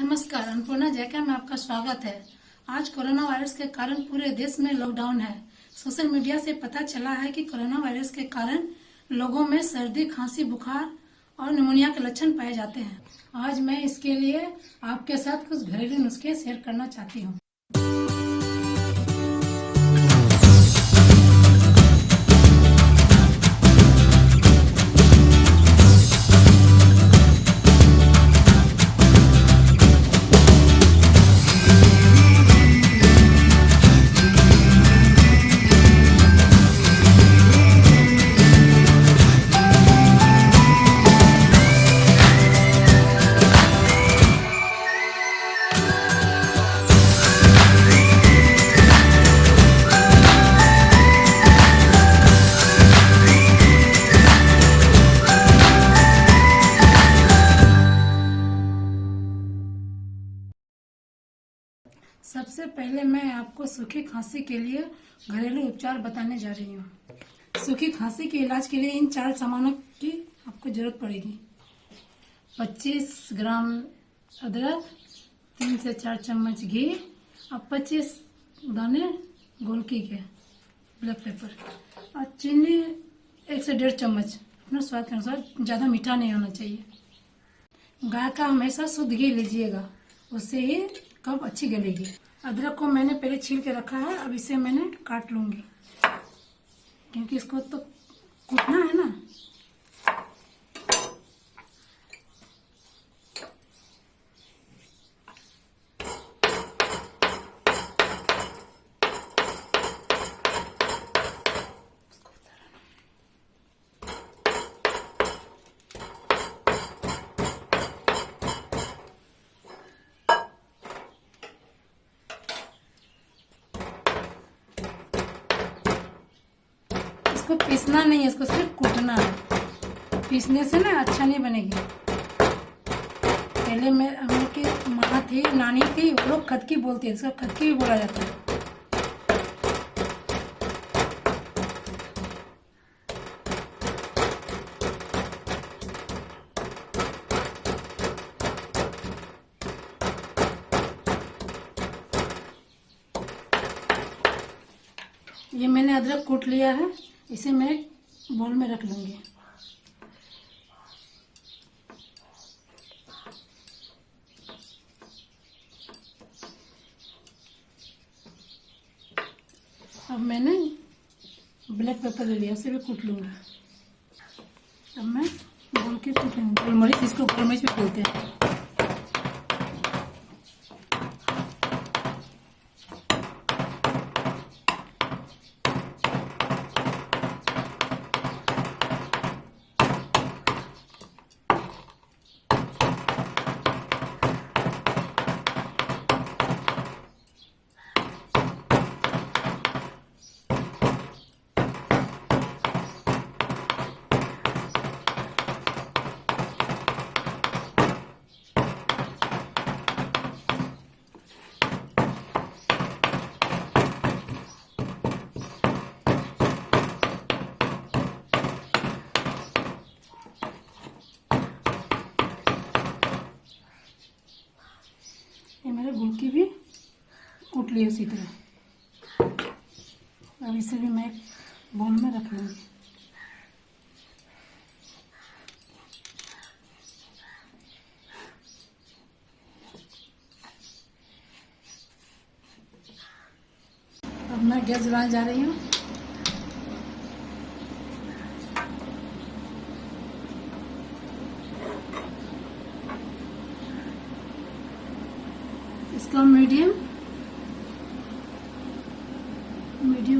नमस्कार, अन्नपूर्णा जयका में आपका स्वागत है। आज कोरोना वायरस के कारण पूरे देश में लॉकडाउन है। सोशल मीडिया से पता चला है कि कोरोना वायरस के कारण लोगों में सर्दी, खांसी, बुखार और निमोनिया के लक्षण पाए जाते हैं। आज मैं इसके लिए आपके साथ कुछ घरेलू नुस्खे शेयर करना चाहती हूँ। सबसे पहले मैं आपको सूखी खांसी के लिए घरेलू उपचार बताने जा रही हूँ। सूखी खांसी के इलाज के लिए इन 4 सामानों की आपको जरूरत पड़ेगी। 25 ग्राम अदरक, 3 से 4 चम्मच घी और 25 दाने गोलकी के ब्लैक पेपर और चीनी 1 से 1.5 चम्मच अपने स्वाद के अनुसार। ज़्यादा मीठा नहीं होना चाहिए। गाय का हमेशा शुद्ध घी लीजिएगा, उससे ही कब अच्छी गलेगी। अदरक को मैंने पहले छील के रखा है, अब इसे मैंने काट लूंगी क्योंकि इसको तो कूटना है ना। इसको पीसना नहीं है, इसको सिर्फ कूटना है। पीसने से ना अच्छा नहीं बनेगी। पहले मेरी माँ थी, नानी थी, वो लोग खदकी बोलते हैं, इसको खदकी भी बोला जाता है। ये मैंने अदरक कूट लिया है, इसे मैं बोल में रख लूंगी। अब मैंने ब्लैक पेपर ले लिया, उसे भी कूट लूंगी। अब मैं बोल के कूट लूंगी। गोलमरीच, इसको गोलमरीच भी बोलते हैं। ये मेरे गुलकी भी कूट ली उसी तरह। अब इसे भी मैं बोल में रख लूँगी। अब मैं गैस जलाने जा रही हूँ। इसका मीडियम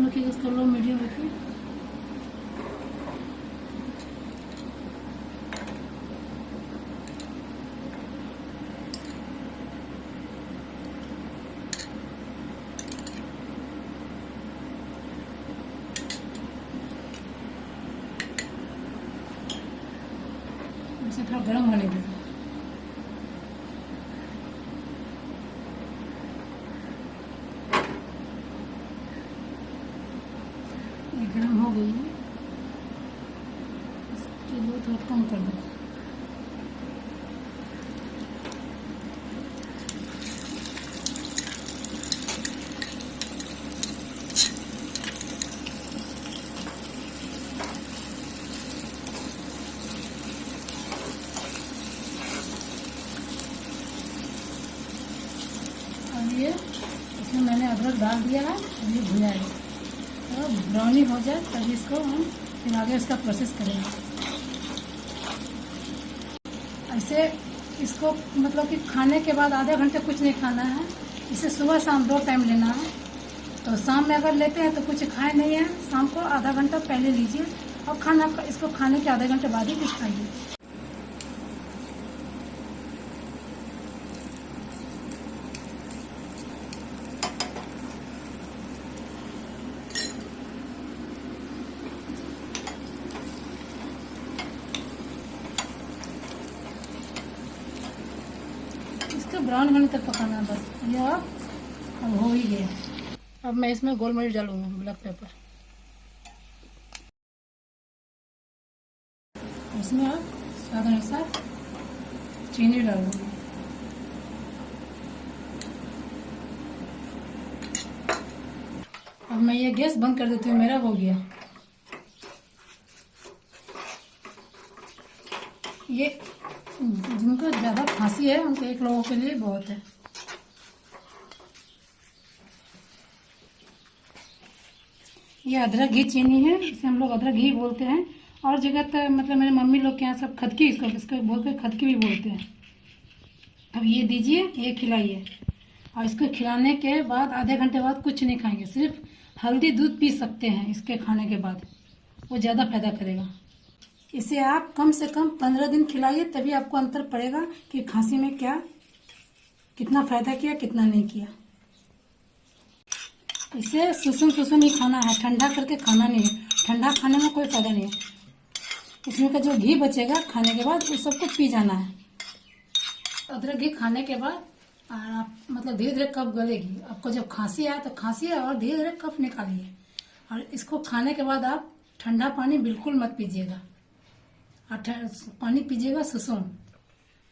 रखिए, इसका लो मीडियम रखिए। इसे थोड़ा गर्म होने दीजिए। गर्म हो गई है, इसके लिए थोड़ा कम कर दो। ये इसमें मैंने अदरक डाल दिया है, ये भुना है। तो ब्राउनी हो जाए तभी इसको हम फिर आगे इसका प्रोसेस करेंगे। ऐसे इसको मतलब कि खाने के बाद आधे घंटे कुछ नहीं खाना है। इसे सुबह शाम 2 टाइम लेना है। तो शाम में अगर लेते हैं तो कुछ खाए नहीं है, शाम को आधा घंटा पहले लीजिए और खाना इसको खाने के आधे घंटे बाद ही कुछ खाइए। इसको ब्राउन होने तक पकाना है बस। ये अब हो ही गया। अब मैं इसमें गोल मिर्च डालूंगा, ब्लैक पेपर। इसमें अब स्वाद अनुसार चीनी डालूंगी। अब मैं ये गैस बंद कर देती हूँ, मेरा हो गया। ये जिनको ज़्यादा खांसी है उनके एक लोगों के लिए बहुत है। ये अदरक घी चीनी है, इसे हम लोग अदरक घी बोलते हैं। और जगह तो मतलब मेरे मम्मी लोग के यहाँ सब खदकी इसको बोलते हैं, खदकी भी बोलते हैं। अब ये दीजिए, ये खिलाइए। और इसको खिलाने के बाद आधे घंटे बाद कुछ नहीं खाएंगे, सिर्फ हल्दी दूध पी सकते हैं इसके खाने के बाद, वो ज़्यादा फायदा करेगा। इसे आप कम से कम 15 दिन खिलाइए, तभी आपको अंतर पड़ेगा कि खांसी में क्या कितना फायदा किया कितना नहीं किया। इसे सुसुम ही खाना है, ठंडा करके खाना नहीं है। ठंडा खाने में कोई फायदा नहीं है। इसमें का जो घी बचेगा खाने के बाद उस सबको पी जाना है। अदरक घी खाने के बाद और आप मतलब धीरे धीरे कफ गलेगी। आपको जब खांसी आए तो खांसी है और धीरे धीरे कफ निकालिए। और इसको खाने के बाद आप ठंडा पानी बिल्कुल मत पीजिएगा, और पानी पीजिएगा सुसुम।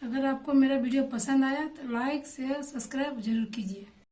अगर आपको मेरा वीडियो पसंद आया तो लाइक शेयर सब्सक्राइब जरूर कीजिए।